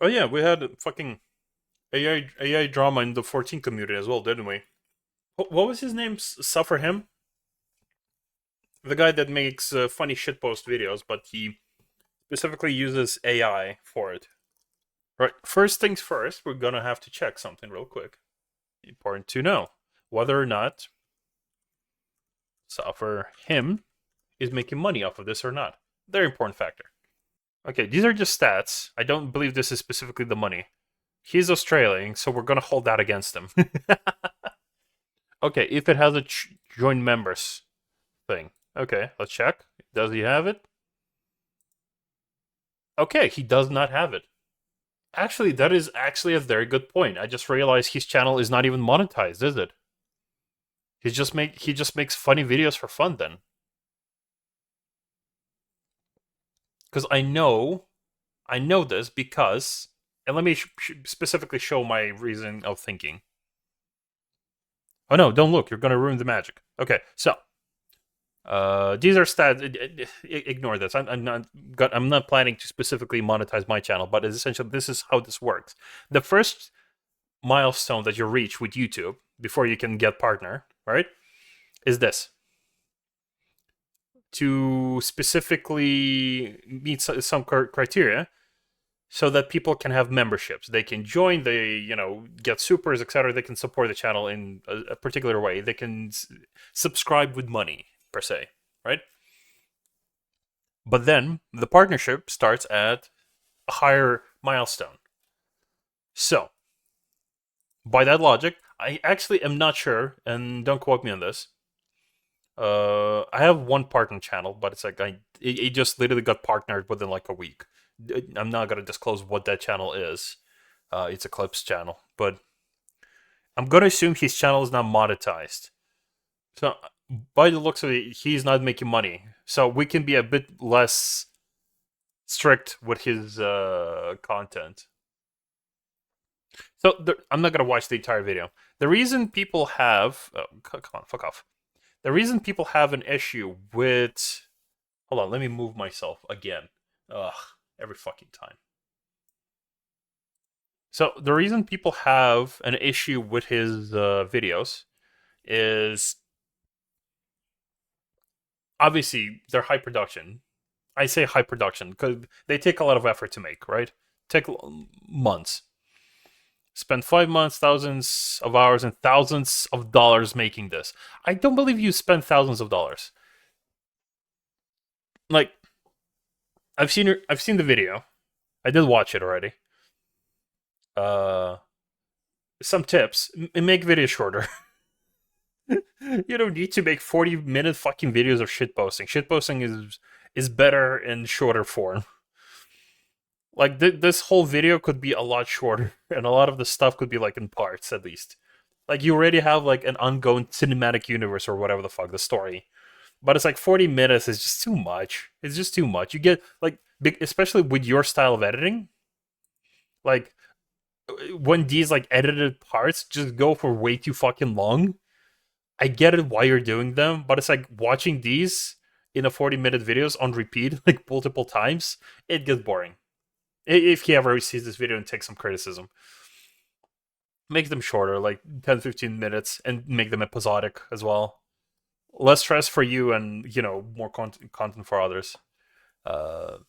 Oh yeah, we had fucking AI drama in the 14 community as well, didn't we? What was his name? Suffer him, the guy that makes funny shitpost videos, but he specifically uses AI for it. Right. First things first, we're gonna have to check something real quick. Important to know whether or not Suffer him is making money off of this or not. Very important factor. Okay, these are just stats. I don't believe this is specifically the money. He's Australian, so we're gonna hold that against him. Okay, if it has a join members thing. Okay, let's check. Does he have it? Okay, he does not have it. Actually, that is actually a very good point. I just realized his channel is not even monetized, is it? He just makes funny videos for fun then. Because I know this because, and let me specifically show my reason of thinking. Oh no, don't look, you're gonna ruin the magic. Okay, so these are stats. Ignore this. I'm not planning to specifically monetize my channel, but essentially this is how this works. The first milestone that you reach with YouTube before you can get partner, right, is this: to specifically meet some criteria so that people can have memberships. They can join, they, get supers, etc. They can support the channel in a particular way. They can subscribe with money, per se, right? But then the partnership starts at a higher milestone. So, by that logic, I actually am not sure, and don't quote me on this. I have one partner channel, but it's like it just literally got partnered within like a week. I'm not gonna disclose what that channel is. It's a clips channel, but I'm gonna assume his channel is not monetized. So by the looks of it, he's not making money. So we can be a bit less strict with his content. So I'm not gonna watch the entire video. The reason people have come on, fuck off. The reason people have an issue with, hold on, let me move myself again. Ugh, every fucking time. So the reason people have an issue with his videos is obviously they're high production. I say high production because they take a lot of effort to make, right? Take months. Spend 5 months, thousands of hours, and thousands of dollars making this. I don't believe you spent thousands of dollars. Like, I've seen the video. I did watch it already. Uh, some tips: make videos shorter. You don't need to make 40-minute fucking videos of shitposting. Shitposting is better in shorter form. Like this whole video could be a lot shorter, and a lot of the stuff could be like in parts at least. Like you already have like an ongoing cinematic universe or whatever the fuck the story, but it's like 40 minutes is just too much. It's just too much. You get like especially with your style of editing, like when these like edited parts just go for way too fucking long. I get it why you're doing them, but it's like watching these in a 40-minute videos on repeat like multiple times, it gets boring. If he ever sees this video and takes some criticism, make them shorter, like 10, 15 minutes, and make them episodic as well. Less stress for you and, more content for others. Because,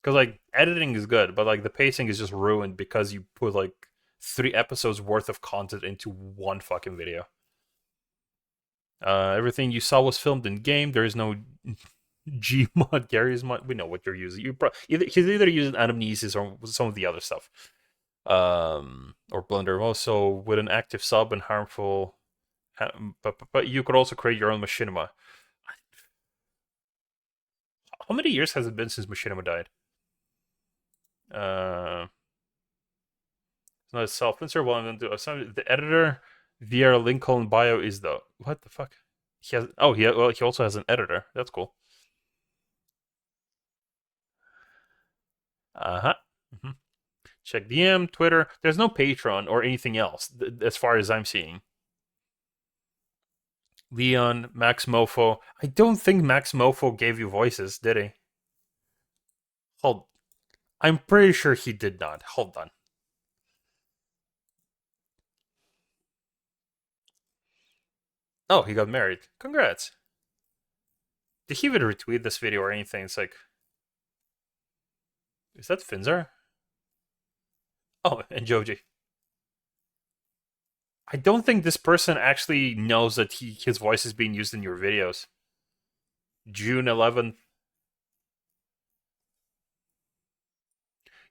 like, editing is good, but, like, the pacing is just ruined because you put, like, 3 episodes worth of content into one fucking video. Everything you saw was filmed in game. There is no Gmod, Gary's mod. We know what you're using. He's either using Anamnesis or some of the other stuff. Or Blender. Also, with an active sub and harmful. But you could also create your own machinima. How many years has it been since machinima died? It's not a self-insert. Well, I'm going to do the editor via Lincoln bio is the what the fuck? He has he also has an editor. That's cool. Uh-huh. Mm-hmm. Check DM, Twitter. There's no Patreon or anything else as far as I'm seeing. Leon, Max Mofo. I don't think Max Mofo gave you voices, did he? Hold. I'm pretty sure he did not. Hold on. Oh, he got married. Congrats. Did he even retweet this video or anything? It's like, is that Finzer? Oh, and Joji. I don't think this person actually knows that his voice is being used in your videos. June 11th.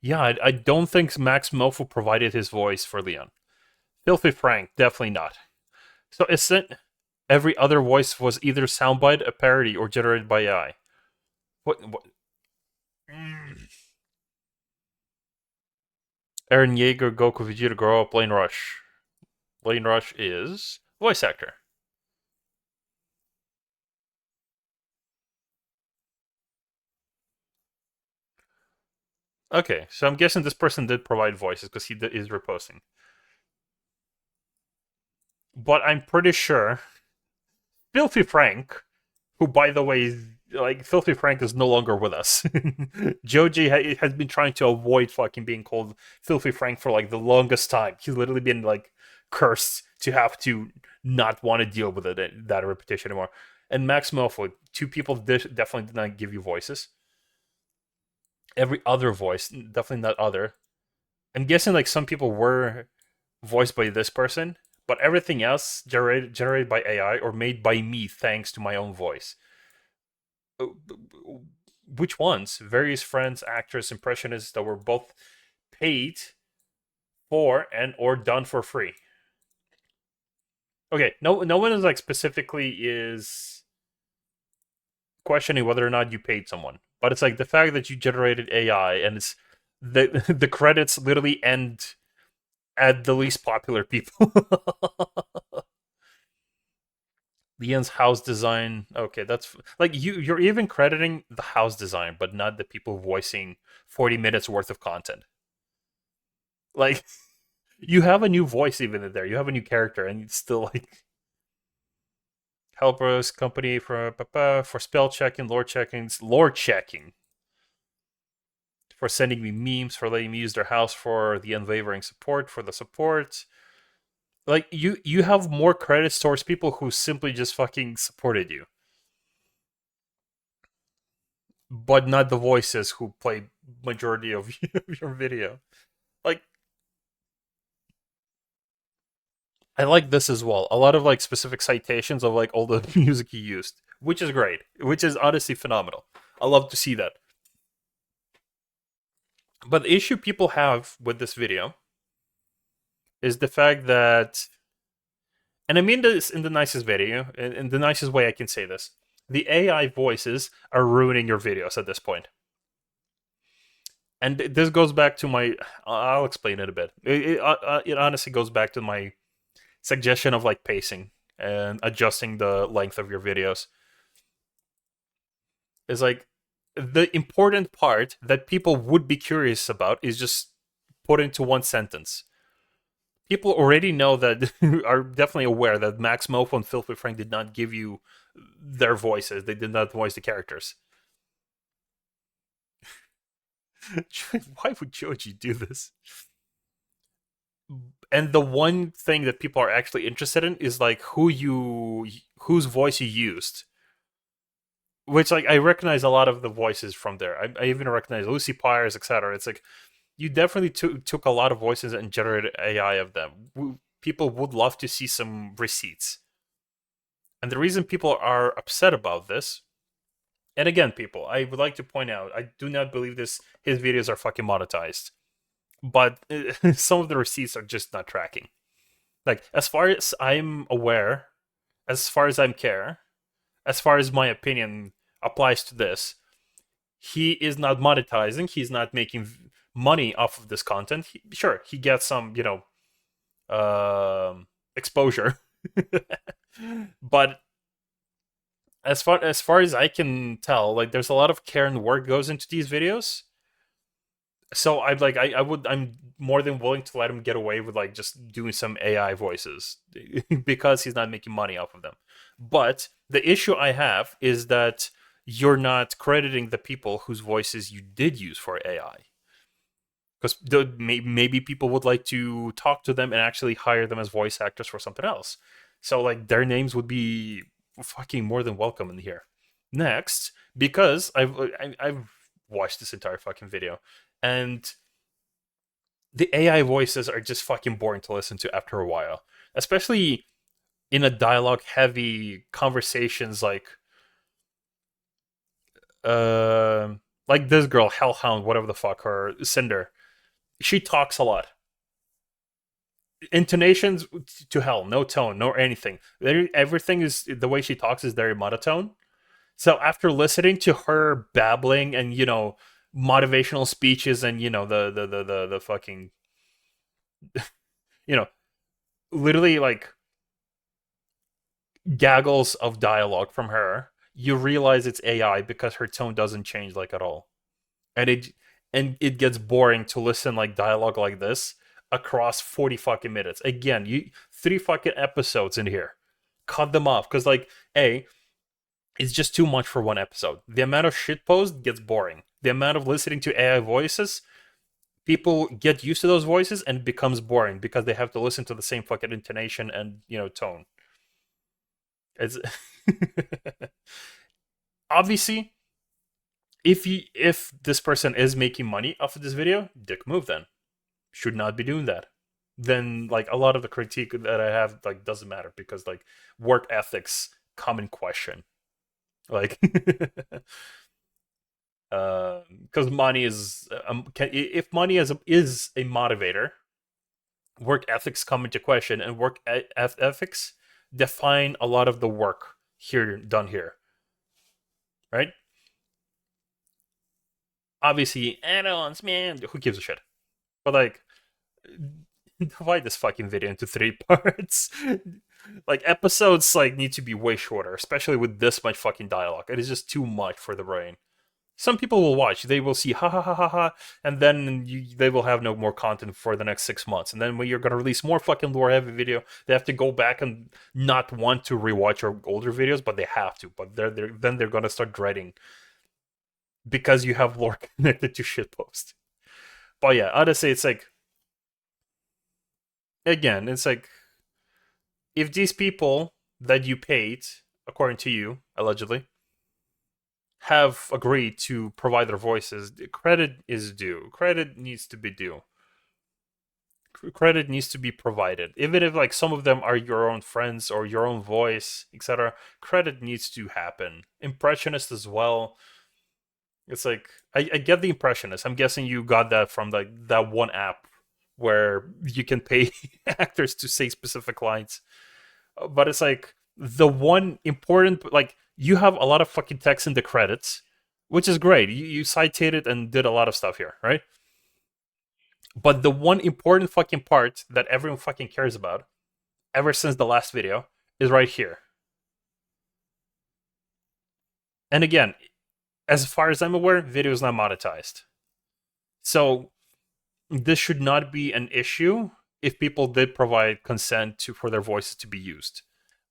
Yeah, I don't think Max Mofo provided his voice for Leon. Filthy Frank, definitely not. So isn't every other voice was either soundbite, a parody, or generated by AI? What? Aaron Yeager, Goku, Vegeta, grow up, Lane Rush. Lane Rush is voice actor. Okay, so I'm guessing this person did provide voices because he is reposting. But I'm pretty sure Filthy Frank, who by the way, like Filthy Frank is no longer with us. Joji has been trying to avoid fucking being called Filthy Frank for like the longest time. He's literally been like cursed to have to not want to deal with that repetition anymore. And Max Mofo, two people definitely did not give you voices. Every other voice, definitely not other. I'm guessing like some people were voiced by this person, but everything else generated by AI or made by me thanks to my own voice. Which ones? Various friends, actors, impressionists that were both paid for and or done for free. Okay, no one is like specifically is questioning whether or not you paid someone, but it's like the fact that you generated AI and it's the credits literally end at the least popular people. Leon's house design. Okay, that's like you're even crediting the house design, but not the people voicing 40 minutes worth of content. Like you have a new voice even in there. You have a new character, and it's still like helpers company for spell checking, lore checking, for sending me memes, for letting me use their house, for the unwavering support, for the support. Like you have more credits towards people who simply just fucking supported you, but not the voices who play majority of your video. Like I like this as well. A lot of like specific citations of like all the music he used, which is great, which is honestly phenomenal. I love to see that. But the issue people have with this video is the fact that, and I mean this in the nicest video, in the nicest way I can say this, the AI voices are ruining your videos at this point. And this goes back to my, I'll explain it a bit. It honestly goes back to my suggestion of like pacing and adjusting the length of your videos. Is like the important part that people would be curious about is just put into one sentence. People already know that are definitely aware that Max Mofo and Filthy Frank did not give you their voices. They did not voice the characters. Why would Joji do this? And the one thing that people are actually interested in is like whose voice you used. Which like I recognize a lot of the voices from there. I even recognize Lucy Pyres, etc. It's like you definitely took a lot of voices and generated AI of them. People would love to see some receipts. And the reason people are upset about this, and again, people, I would like to point out, I do not believe his videos are fucking monetized. But some of the receipts are just not tracking. Like, as far as I'm aware, as far as I'm care, as far as my opinion applies to this, he is not monetizing. He's not making money off of this content. Sure, he gets some, exposure, but as far as I can tell, like there's a lot of care and work goes into these videos. So I'm more than willing to let him get away with like just doing some AI voices because he's not making money off of them. But the issue I have is that you're not crediting the people whose voices you did use for AI. because maybe people would like to talk to them and actually hire them as voice actors for something else. So like their names would be fucking more than welcome in here. Next, because I've watched this entire fucking video, and the AI voices are just fucking boring to listen to after a while, especially in a dialogue heavy conversations uh like this girl Hellhound, whatever the fuck her Cinder. She talks a lot. Intonations to hell, no tone, no anything. Everything is the way she talks is very monotone. So after listening to her babbling and motivational speeches and the fucking you know literally like gaggles of dialogue from her, you realize it's AI because her tone doesn't change like at all, and it gets boring to listen like dialogue like this across 40 fucking minutes. Again, you 3 fucking episodes in here, cut them off because it's just too much for one episode. The amount of shitpost gets boring. The amount of listening to AI voices, people get used to those voices and it becomes boring because they have to listen to the same fucking intonation and tone. It's obviously if this person is making money off of this video, dick move then. Should not be doing that. Then like a lot of the critique that I have like doesn't matter because like work ethics come in question. Like because money is if money is a motivator, work ethics come into question, and work ethics define a lot of the work here done here, right? Obviously, add-ons, man, who gives a shit? But like, divide this fucking video into 3 parts. Like episodes like need to be way shorter, especially with this much fucking dialogue. It is just too much for the brain. Some people will watch, they will see ha ha ha ha ha, and then they will have no more content for the next 6 months. And then when you're gonna release more fucking lore heavy video, they have to go back and not want to rewatch your older videos, but they have to. But then they're gonna start dreading because you have lore connected to shitpost. But yeah, honestly, it's like again, it's like if these people that you paid, according to you, allegedly, have agreed to provide their voices, credit is due. Credit needs to be due. Credit needs to be provided. Even if like some of them are your own friends or your own voice, etc., credit needs to happen. Impressionist as well. It's like I get the impressionist. I'm guessing you got that from like that one app where you can pay actors to say specific lines. But it's like the one important like you have a lot of fucking text in the credits, which is great. You cited and did a lot of stuff here, right? But the one important fucking part that everyone fucking cares about, ever since the last video, is right here. And again, as far as I'm aware, video is not monetized. So this should not be an issue if people did provide consent for their voices to be used.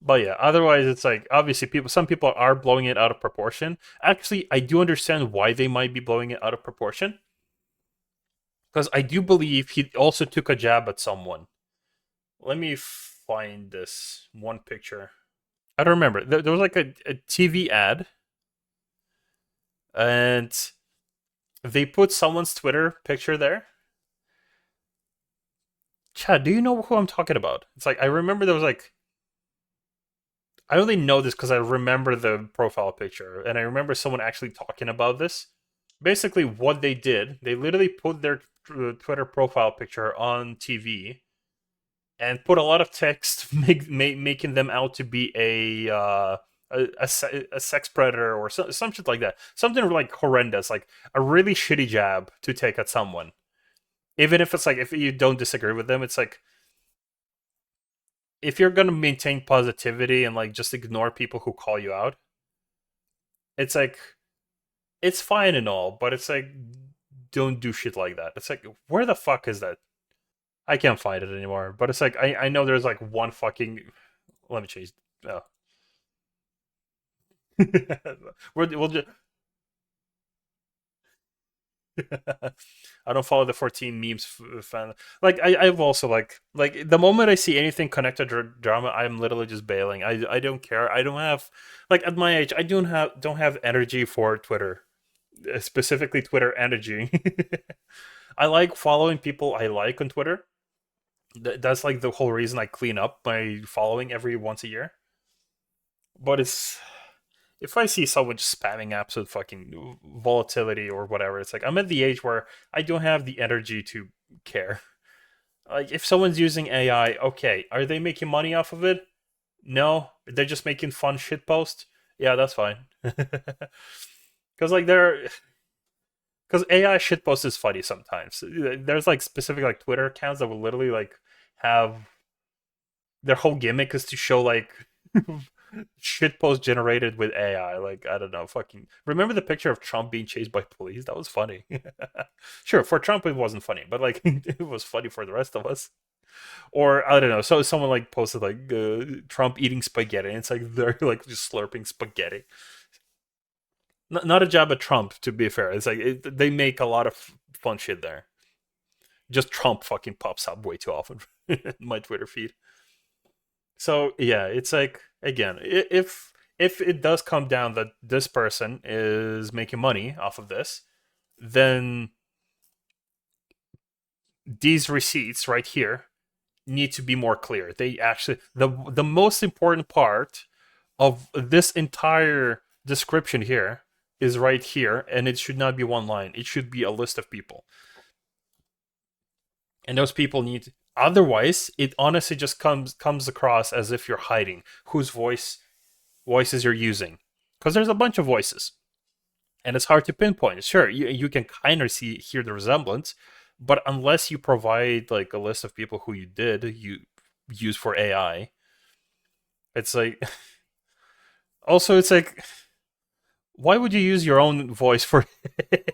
But yeah, otherwise it's like obviously some people are blowing it out of proportion. Actually, I do understand why they might be blowing it out of proportion. Because I do believe he also took a jab at someone. Let me find this one picture. I don't remember. There was like a TV ad, and they put someone's Twitter picture there. Chad, do you know who I'm talking about? It's like I remember there was like I only know this because I remember the profile picture, and I remember someone actually talking about this. Basically, what they did, they literally put their Twitter profile picture on TV and put a lot of text, making them out to be a sex predator or some shit like that. Something like horrendous, like a really shitty jab to take at someone. Even if it's like if you don't disagree with them, it's like if you're gonna maintain positivity and like just ignore people who call you out, it's like it's fine and all, but it's like don't do shit like that. It's like where the fuck is that? I can't find it anymore. But it's like I know there's like one fucking. Let me change. Oh. we'll just I don't follow the 14 memes fan. Like I've also like the moment I see anything connected to drama, I'm literally just bailing. I don't care. I don't have like at my age, I don't have energy for Twitter, specifically Twitter energy. I like following people I like on Twitter. That's like the whole reason I clean up my following every once a year. But it's if I see someone just spamming apps with fucking volatility or whatever, it's like I'm at the age where I don't have the energy to care. Like if someone's using AI, okay, are they making money off of it? No, they're just making fun shit posts. Yeah, that's fine. Because like they're because AI shitpost is funny sometimes. There's like specific like Twitter accounts that will literally like have their whole gimmick is to show like shitpost generated with AI. Like I don't know, fucking remember the picture of Trump being chased by police? That was funny. Sure, for Trump it wasn't funny, but like it was funny for the rest of us. Or I don't know. So someone like posted like Trump eating spaghetti, and it's like they're like just slurping spaghetti. Not a jab at Trump, to be fair. It's like they make a lot of fun shit there. Just Trump fucking pops up way too often in my Twitter feed. So yeah, it's like again, if it does come down that this person is making money off of this, then these receipts right here need to be more clear. They actually the most important part of this entire description here is right here, and it should not be one line. It should be a list of people, and those people need. Otherwise, it honestly just comes across as if you're hiding whose voices you're using, because there's a bunch of voices, and it's hard to pinpoint. Sure, you can kind of hear the resemblance, but unless you provide like a list of people who you use for AI, it's like also it's like why would you use your own voice for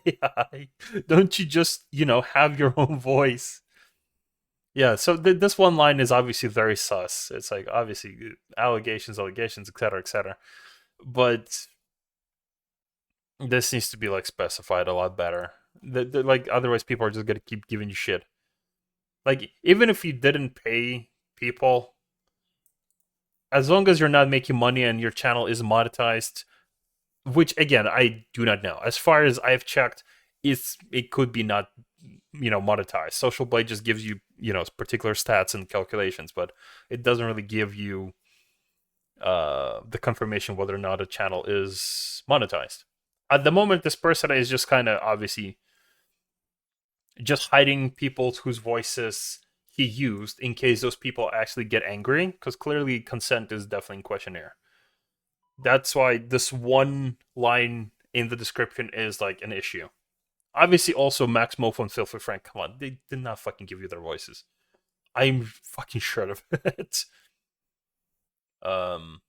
AI? Don't you just have your own voice? Yeah, so this one line is obviously very sus. It's like obviously allegations, etc., etc. But this needs to be like specified a lot better. Like otherwise, people are just gonna keep giving you shit. Like even if you didn't pay people, as long as you're not making money and your channel is monetized, which again I do not know. As far as I've checked, it could be not monetized. Social Blade just gives you particular stats and calculations, but it doesn't really give you the confirmation whether or not a channel is monetized. At the moment, this person is just kind of obviously just hiding people whose voices he used in case those people actually get angry, because clearly consent is definitely in question here. That's why this one line in the description is like an issue. Obviously, also Max Mofo and Filthy Frank. Come on, they did not fucking give you their voices. I'm fucking sure of it. Um,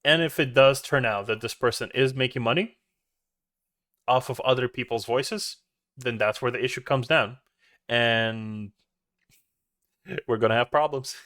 and if it does turn out that this person is making money off of other people's voices, then that's where the issue comes down, and we're gonna have problems.